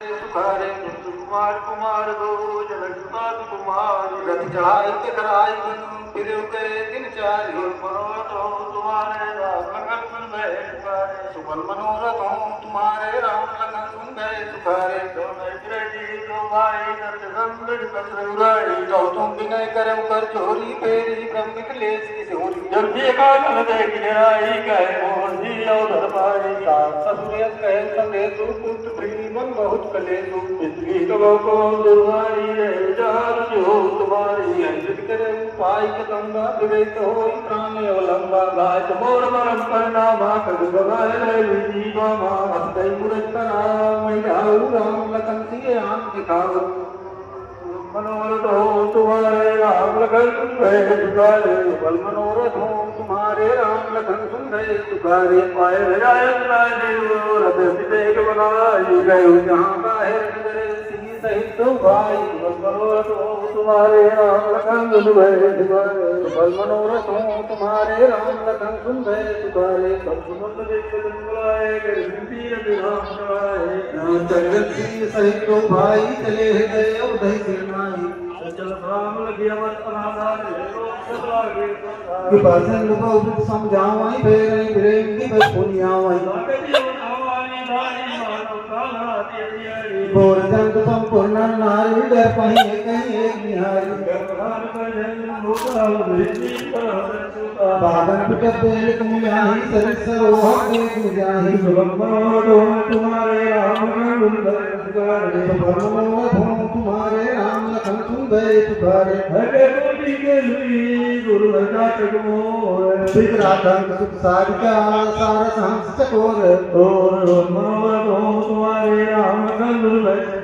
सुखारे कुमार कुमार दो जगत कुमार रथ चढ़ाई के कराई फिर गए दिन चार मनोरथ हो तुम्हारे राम लखन सुन गए सुखारे सुफल मनोरथ हो तुम्हारे राम लखन सुन गए सुखारे दो भाई दर्द गंभीर कसरुराई तो तुम विनय करो कर चोरी फेरी ब्रह्मिक लेसी सोरी जल्दी का कल देख निराई कहे मोहन जी अवधर पाई ससुरेश कहे संदेशु पुत्र प्रीमन बहुत कलेशु इसकी तो को दुर्वाई रे जार जो तुम्हारी अंजित करे पाई कदम्बा विवेक हो प्राण अवलंबा गाय मोर मरम परिणामा कद गवाए रे जीवा मा हस्तै मुरतना मैयाऊ राम लखन सिए आम दिखाओ मनोरथ हो तुम्हारे राम लखन सुन गए सुखारे बल मनोरथ हो तुम्हारे राम लखन सुन गए सुखारे पाए रथ विवेक बनाई गए जहाँ बाहर नजरे सिंह सहित तो भाई बल मनोरथ हो तुम्हारे राम लखन सुन गए सुखारे बल मनोरथ हो तुम्हारे राम लखन सुन गए सुखारे सब सुमन देख बुलाए गए तीर विराम कराए जगत सिंह सहित तो भाई चले गए उदय सिरनाई चल राम लगी अमर अनाधार कि भाषण बहुत समझावाई फेरे प्रेम की बस पुनियावाई बोर जंग संपूर्ण नारी डर पाई कहीं एक निहारी बादन पिट बेल तुम याही सरित सरोवर देख जाही तुम्हारे राम तुम्हारे राम लखन सुन गए सुखारे हरे कोटि के लुई गुरु नाटक मोर विग्राधन सुख सारिका सारस हंस चकोर और मनोरथ तुम्हारे राम लखन सुन गए।